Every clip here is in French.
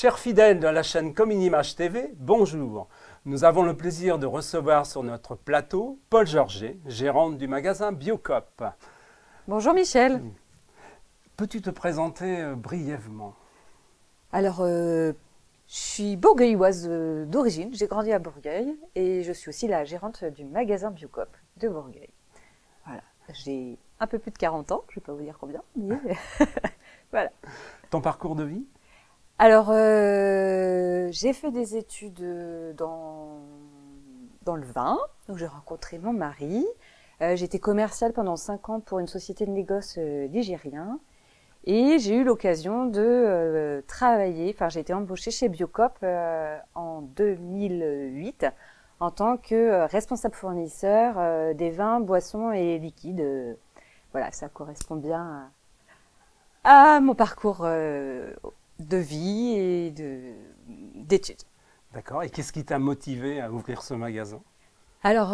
Chers fidèles de la chaîne Comme une Image TV, bonjour. Nous avons le plaisir de recevoir sur notre plateau Paul Georget, gérante du magasin Biocop. Bonjour Michel. Peux-tu te présenter brièvement? Alors, je suis bourgueilloise d'origine, j'ai grandi à Bourgueil et je suis aussi la gérante du magasin Biocop de Bourgueil. Voilà, j'ai un peu plus de 40 ans, je ne vais pas vous dire combien, mais voilà. Ton parcours de vie? Alors, j'ai fait des études dans le vin, donc j'ai rencontré mon mari. J'étais commerciale pendant 5 ans pour une société de négoce ligérien. Et j'ai eu l'occasion de travailler, enfin j'ai été embauchée chez Biocop en 2008 en tant que responsable fournisseur des vins, boissons et liquides. Voilà, ça correspond bien à mon parcours de vie et d'études. D'accord, et qu'est-ce qui t'a motivé à ouvrir ce magasin? Alors,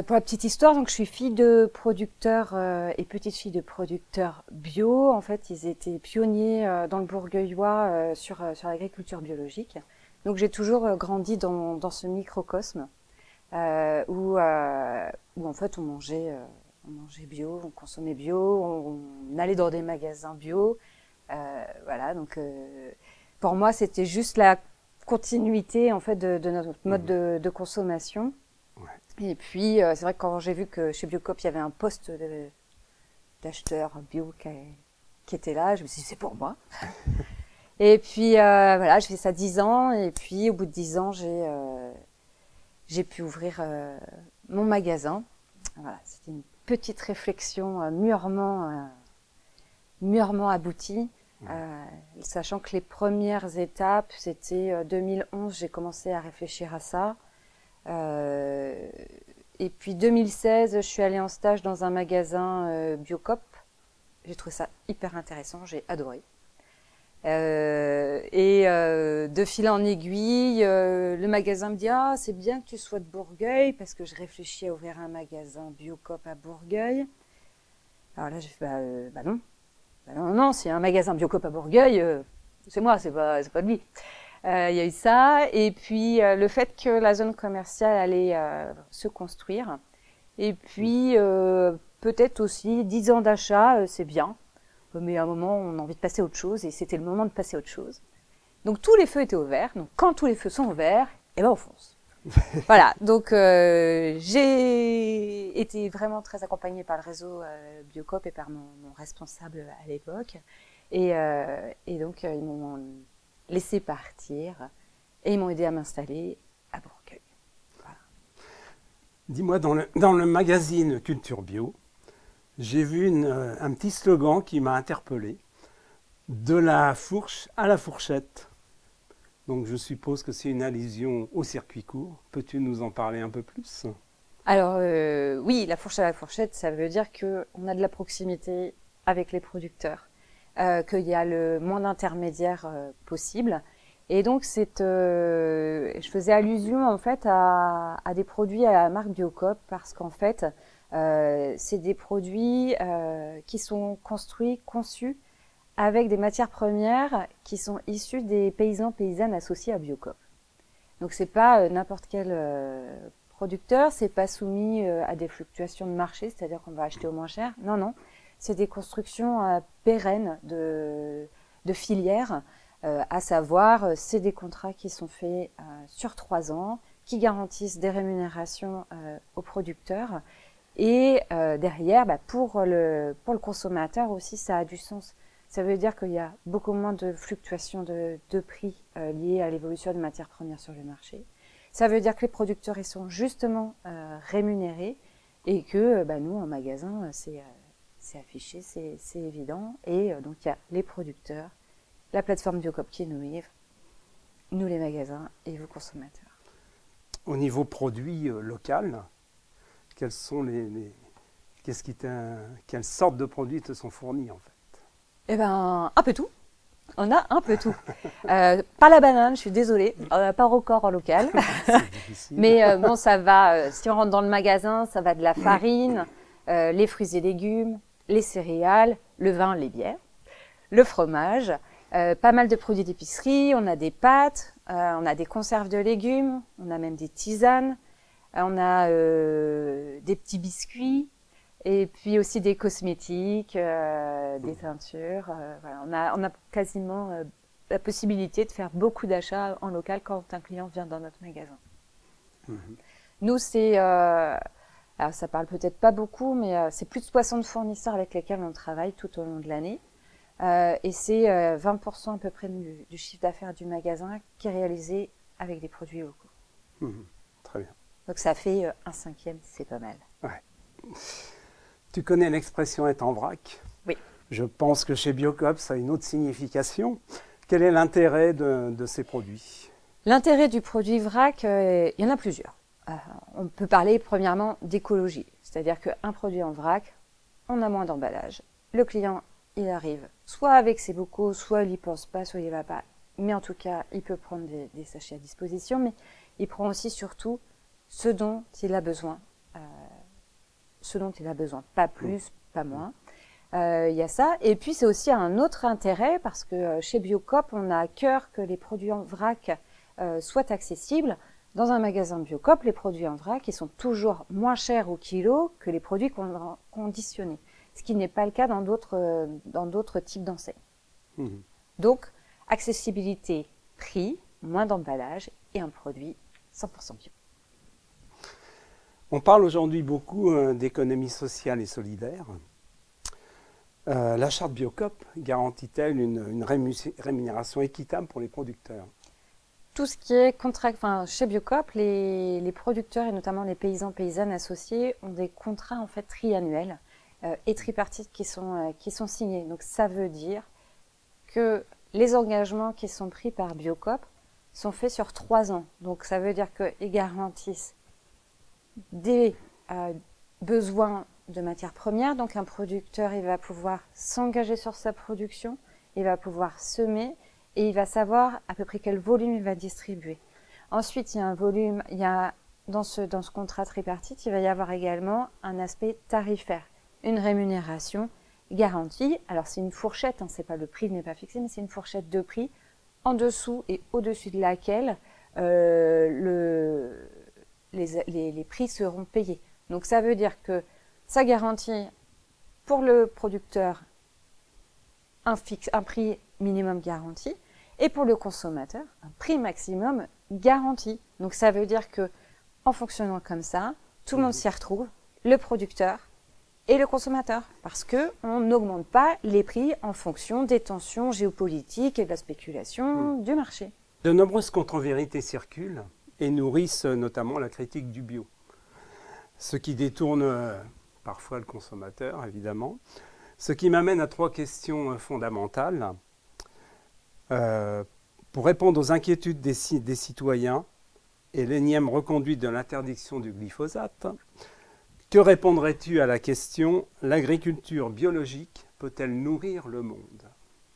pour la petite histoire, donc je suis fille de producteurs et petite fille de producteurs bio. En fait, ils étaient pionniers dans le Bourgueillois sur l'agriculture biologique. Donc, j'ai toujours grandi dans ce microcosme où en fait on mangeait bio, on consommait bio, on allait dans des magasins bio. Voilà, donc pour moi, c'était juste la continuité en fait de notre mode de consommation. Et puis, c'est vrai que quand j'ai vu que chez Biocop, il y avait un poste d'acheteur bio qui était là, je me suis dit, c'est pour moi. Et puis, voilà, j'ai fait ça 10 ans. Et puis, au bout de 10 ans, j'ai pu ouvrir mon magasin. Voilà, c'était une petite réflexion mûrement aboutie. Sachant que les premières étapes, c'était 2011, j'ai commencé à réfléchir à ça. Et puis 2016, je suis allée en stage dans un magasin Biocop. J'ai trouvé ça hyper intéressant, j'ai adoré. De fil en aiguille, le magasin me dit « Ah, c'est bien que tu sois de Bourgueil, parce que je réfléchis à ouvrir un magasin Biocop à Bourgueil. » Alors là, j'ai fait « Bah non. Bah non, s'il y a un magasin Biocop à Bourgueil, c'est moi, c'est pas lui. » Il y a eu ça, et puis le fait que la zone commerciale allait se construire, et puis peut-être aussi 10 ans d'achat, c'est bien, mais à un moment on a envie de passer à autre chose, et c'était le moment de passer à autre chose. Donc tous les feux étaient ouverts, donc quand tous les feux sont ouverts, eh ben on fonce. Voilà, donc j'ai été vraiment très accompagnée par le réseau Biocop et par mon responsable à l'époque, et donc ils m'ont laissé partir et ils m'ont aidé à m'installer à Bourgueil. Voilà. Dis-moi, dans le magazine Culture Bio, j'ai vu un petit slogan qui m'a interpellé. De la fourche à la fourchette. Donc je suppose que c'est une allusion au circuit court. Peux-tu nous en parler un peu plus? Alors oui, la fourche à la fourchette, ça veut dire qu'on a de la proximité avec les producteurs. Qu'il y a le moins d'intermédiaires possible. Et donc, je faisais allusion en fait à des produits à la marque Biocop parce qu'en fait, c'est des produits qui sont conçus avec des matières premières qui sont issues des paysannes associés à Biocop. Donc, c'est pas n'importe quel producteur, c'est pas soumis à des fluctuations de marché, c'est-à-dire qu'on va acheter au moins cher. Non, non. C'est des constructions pérennes de filières, à savoir, c'est des contrats qui sont faits sur 3 ans, qui garantissent des rémunérations aux producteurs. Et derrière, pour le consommateur aussi, ça a du sens. Ça veut dire qu'il y a beaucoup moins de fluctuations de prix liées à l'évolution des matières premières sur le marché. Ça veut dire que les producteurs ils sont justement rémunérés et que nous, en magasin, c'est affiché, c'est évident. Et donc, il y a les producteurs, la plateforme Biocop qui nous livre, nous les magasins et vous consommateurs. Au niveau produit local, quelles sortes de produits te sont fournis en fait? Eh ben, un peu tout. On a un peu tout. Pas la banane, je suis désolée. On n'a pas record en local. Mais bon, ça va. Si on rentre dans le magasin, ça va de la farine, les fruits et légumes, les céréales, le vin, les bières, le fromage, Pas mal de produits d'épicerie, on a des pâtes, on a des conserves de légumes, on a même des tisanes, on a des petits biscuits, et puis aussi des cosmétiques, des teintures. Voilà, on a quasiment la possibilité de faire beaucoup d'achats en local quand un client vient dans notre magasin. Nous, c'est... alors, ça parle peut-être pas beaucoup, mais c'est plus de 60 fournisseurs avec lesquels on travaille tout au long de l'année. Et c'est 20% à peu près du chiffre d'affaires du magasin qui est réalisé avec des produits locaux. Très bien. Donc ça fait un cinquième, c'est pas mal. Ouais. Tu connais l'expression être en vrac? Oui. Je pense que chez Biocop, ça a une autre signification. Quel est l'intérêt de ces produits? L'intérêt du produit vrac, il y en a plusieurs. On peut parler premièrement d'écologie, c'est-à-dire qu'un produit en vrac, on a moins d'emballage. Le client, il arrive soit avec ses bocaux, soit il n'y pense pas, soit il n'y va pas. Mais en tout cas, il peut prendre des sachets à disposition, mais il prend aussi surtout ce dont il a besoin. Pas plus, pas moins. Il y a ça. Et puis, c'est aussi un autre intérêt parce que chez Biocop, on a à cœur que les produits en vrac soient accessibles. Dans un magasin Biocop, les produits en vrac, ils sont toujours moins chers au kilo que les produits conditionnés. Ce qui n'est pas le cas dans d'autres types d'enseignes. Donc, accessibilité, prix, moins d'emballage et un produit 100% bio. On parle aujourd'hui beaucoup d'économie sociale et solidaire. La charte Biocop garantit-elle une rémunération équitable pour les producteurs? Tout ce qui est chez Biocop, les producteurs et notamment les paysannes associés ont des contrats en fait triannuels et tripartites qui sont signés. Donc ça veut dire que les engagements qui sont pris par Biocop sont faits sur 3 ans. Donc ça veut dire qu'ils garantissent des besoins de matières premières. Donc un producteur, il va pouvoir s'engager sur sa production, il va pouvoir semer et il va savoir à peu près quel volume il va distribuer. Ensuite, il y a un volume, dans ce contrat tripartite, il va y avoir également un aspect tarifaire, une rémunération garantie. Alors c'est une fourchette, c'est pas le prix n'est pas fixé, mais c'est une fourchette de prix en dessous et au-dessus de laquelle les prix seront payés. Donc ça veut dire que ça garantit pour le producteur un prix minimum garanti et pour le consommateur un prix maximum garanti. Donc ça veut dire que en fonctionnant comme ça, tout le monde s'y retrouve, le producteur et le consommateur, parce qu'on n'augmente pas les prix en fonction des tensions géopolitiques et de la spéculation du marché. De nombreuses contre-vérités circulent et nourrissent notamment la critique du bio. Ce qui détourne parfois le consommateur, évidemment. Ce qui m'amène à 3 questions fondamentales. Pour répondre aux inquiétudes des citoyens et l'énième reconduite de l'interdiction du glyphosate, que répondrais-tu à la question « L'agriculture biologique peut-elle nourrir le monde ?»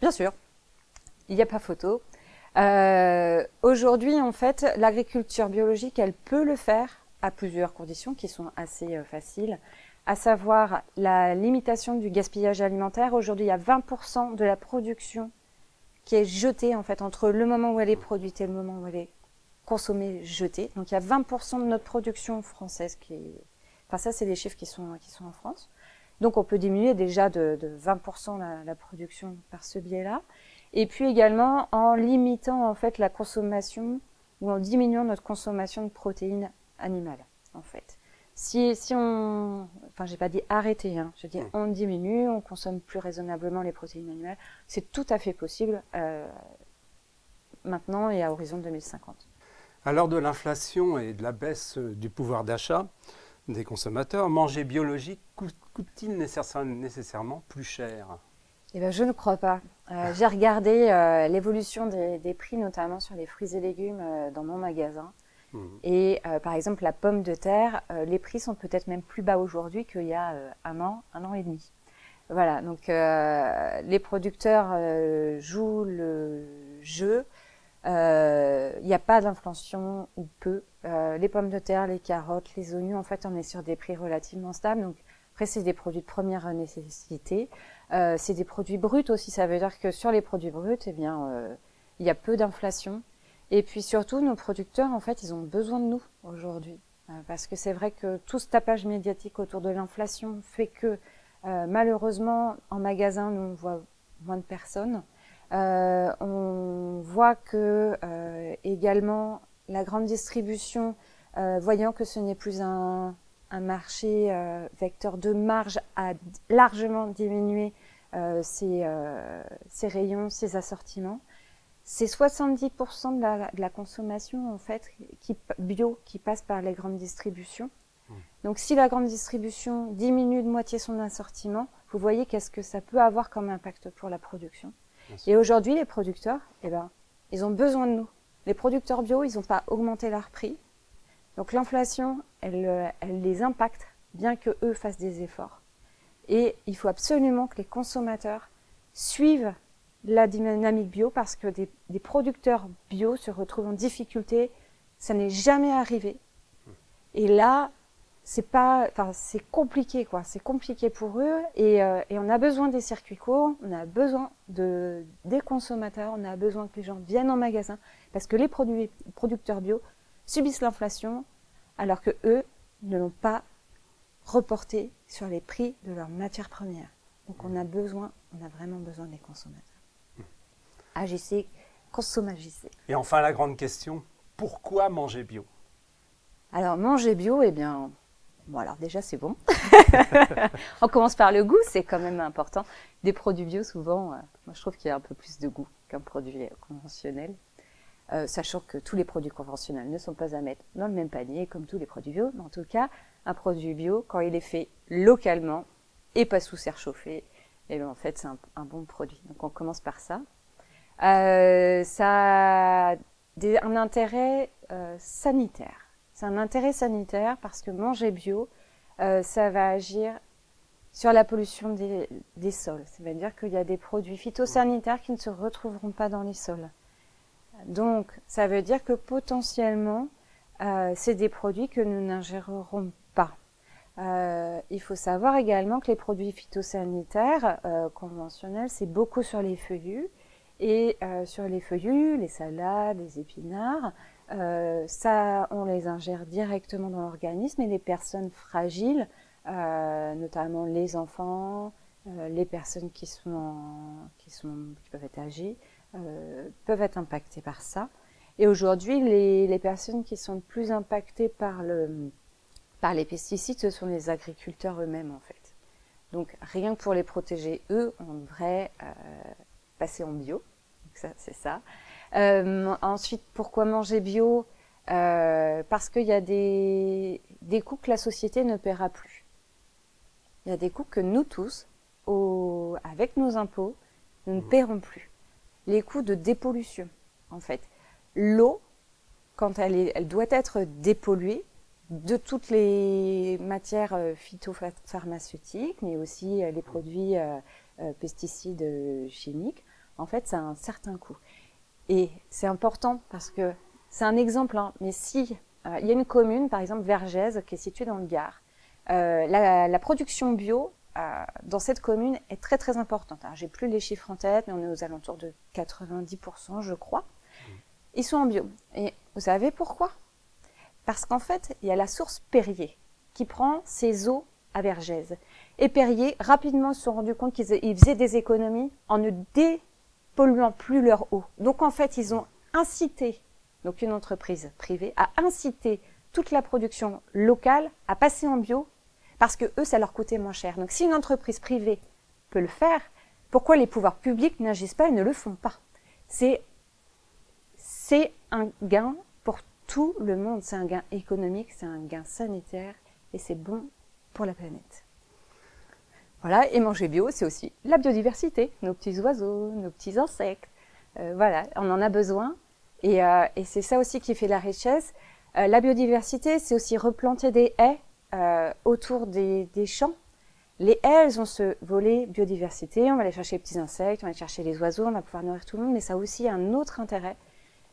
Bien sûr, il n'y a pas photo. Aujourd'hui, en fait, l'agriculture biologique, elle peut le faire à plusieurs conditions qui sont assez faciles, à savoir la limitation du gaspillage alimentaire. Aujourd'hui, il y a 20% de la production qui est jetée, en fait, entre le moment où elle est produite et le moment où elle est consommée, jetée. Donc, il y a 20% de notre production française qui est... Enfin, ça, c'est des chiffres qui sont en France. Donc, on peut diminuer déjà de 20% la production par ce biais-là. Et puis également en limitant en fait la consommation ou en diminuant notre consommation de protéines animales en fait. Si on, enfin j'ai pas dit arrêter, je dis on diminue, on consomme plus raisonnablement les protéines animales, c'est tout à fait possible maintenant et à horizon 2050. À l'heure de l'inflation et de la baisse du pouvoir d'achat des consommateurs, manger biologique coûte-t-il nécessairement plus cher? Eh bien, je ne crois pas. J'ai regardé l'évolution des prix, notamment sur les fruits et légumes dans mon magasin. Et par exemple, la pomme de terre, les prix sont peut-être même plus bas aujourd'hui qu'il y a un an et demi. Voilà, donc les producteurs jouent le jeu. Il n'y a pas d'inflation ou peu. Les pommes de terre, les carottes, les oignons, en fait, on est sur des prix relativement stables. Donc, après, c'est des produits de première nécessité. C'est des produits bruts aussi, ça veut dire que sur les produits bruts, eh bien, il y a peu d'inflation. Et puis surtout, nos producteurs, en fait, ils ont besoin de nous aujourd'hui. Parce que c'est vrai que tout ce tapage médiatique autour de l'inflation fait que, malheureusement, en magasin, nous, on voit moins de personnes. On voit que, également, la grande distribution, voyant que ce n'est plus un marché vecteur de marge, a largement diminué ses rayons, ses assortiments. C'est 70% de la consommation en fait bio qui passe par les grandes distributions. Donc si la grande distribution diminue de moitié son assortiment, vous voyez qu'est-ce que ça peut avoir comme impact pour la production. Et aujourd'hui, les producteurs, eh ben, ils ont besoin de nous. Les producteurs bio, ils n'ont pas augmenté leur prix. Donc l'inflation, elle les impacte, bien que eux fassent des efforts. Et il faut absolument que les consommateurs suivent la dynamique bio, parce que des producteurs bio se retrouvent en difficulté. Ça n'est jamais arrivé. Et là, c'est compliqué, quoi. C'est compliqué pour eux. Et on a besoin des circuits courts, on a besoin des consommateurs, on a besoin que les gens viennent en magasin, parce que les producteurs bio subissent l'inflation, alors que eux ne l'ont pas reporté sur les prix de leurs matières premières. Donc on a vraiment besoin des consommateurs. Agissez, consommagissez. Et enfin, la grande question, pourquoi manger bio? Alors, manger bio, eh bien, bon, alors déjà, c'est bon. On commence par le goût, c'est quand même important. Des produits bio, souvent, moi, je trouve qu'il y a un peu plus de goût qu'un produit conventionnel. Sachant que tous les produits conventionnels ne sont pas à mettre dans le même panier, comme tous les produits bio. Mais en tout cas, un produit bio, quand il est fait localement et pas sous serre chauffée, eh bien, en fait, c'est un bon produit. Donc, on commence par ça. Ça a un intérêt sanitaire. C'est un intérêt sanitaire parce que manger bio, ça va agir sur la pollution des sols. Ça veut dire qu'il y a des produits phytosanitaires qui ne se retrouveront pas dans les sols. Donc, ça veut dire que potentiellement, c'est des produits que nous n'ingérerons pas. Il faut savoir également que les produits phytosanitaires conventionnels, c'est beaucoup sur les feuillus. Et sur les feuillus, les salades, les épinards, ça, on les ingère directement dans l'organisme, et les personnes fragiles, notamment les enfants, les personnes qui peuvent être âgées, peuvent être impactées par ça. Et aujourd'hui, les personnes qui sont le plus impactées par les pesticides, ce sont les agriculteurs eux-mêmes, en fait. Donc, rien que pour les protéger, eux, on devrait passer en bio. Donc ça, c'est ça. Ensuite, pourquoi manger bio? Parce qu'il y a des coûts que la société ne paiera plus. Il y a des coûts que nous tous, avec nos impôts, nous ne paierons plus. Les coûts de dépollution, en fait. L'eau, quand elle doit être dépolluée de toutes les matières phytopharmaceutiques, mais aussi les produits pesticides chimiques, en fait, ça a un certain coût. Et c'est important parce que c'est un exemple, hein, mais si il y a une commune, par exemple Vergès, qui est située dans le Gard, la production bio dans cette commune est très très importante. Alors, j'ai plus les chiffres en tête, mais on est aux alentours de 90%, je crois. Ils sont en bio. Et vous savez pourquoi? Parce qu'en fait, il y a la source Perrier qui prend ses eaux à Vergès. Et Perrier, rapidement, se sont rendus compte qu'ils faisaient des économies en ne dépolluant plus leur eau. Donc en fait, ils ont incité, donc une entreprise privée, à inciter toute la production locale à passer en bio, parce que eux, ça leur coûtait moins cher. Donc si une entreprise privée peut le faire, pourquoi les pouvoirs publics n'agissent pas et ne le font pas? C'est un gain pour tout le monde. C'est un gain économique, c'est un gain sanitaire, et c'est bon pour la planète. Voilà, et manger bio, c'est aussi la biodiversité, nos petits oiseaux, nos petits insectes. Voilà, on en a besoin, et c'est ça aussi qui fait la richesse. La biodiversité, c'est aussi replanter des haies autour des champs. Les haies, elles ont ce volet biodiversité, on va aller chercher les petits insectes, on va aller chercher les oiseaux, on va pouvoir nourrir tout le monde, mais ça a aussi un autre intérêt,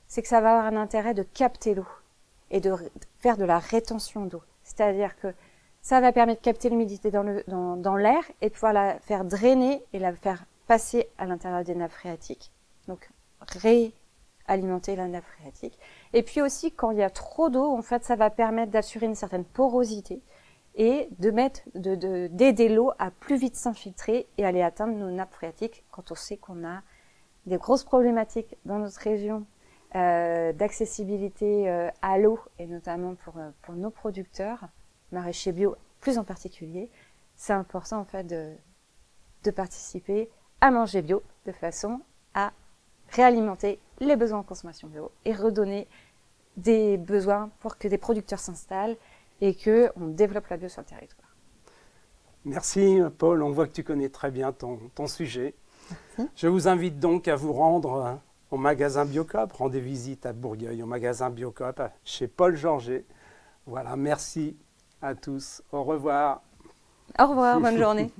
c'est que ça va avoir un intérêt de capter l'eau et de faire de la rétention d'eau. C'est-à-dire que Ça va permettre de capter l'humidité dans l'air et de pouvoir la faire drainer et la faire passer à l'intérieur des nappes phréatiques. Donc, réalimenter la nappe phréatique. Et puis aussi, quand il y a trop d'eau, en fait, ça va permettre d'assurer une certaine porosité et d'aider l'eau à plus vite s'infiltrer et aller atteindre nos nappes phréatiques quand on sait qu'on a des grosses problématiques dans notre région d'accessibilité à l'eau et notamment pour nos producteurs, maraîchers bio plus en particulier. C'est important en fait de participer à manger bio de façon à réalimenter les besoins en consommation bio et redonner des besoins pour que des producteurs s'installent et qu'on développe la bio sur le territoire. Merci Paul, on voit que tu connais très bien ton sujet. Merci. Je vous invite donc à vous rendre au magasin Biocoop, rendez visite à Bourgueil, au magasin Biocoop, chez Paul Georget. Voilà, merci à tous, au revoir. Au revoir, bonne journée.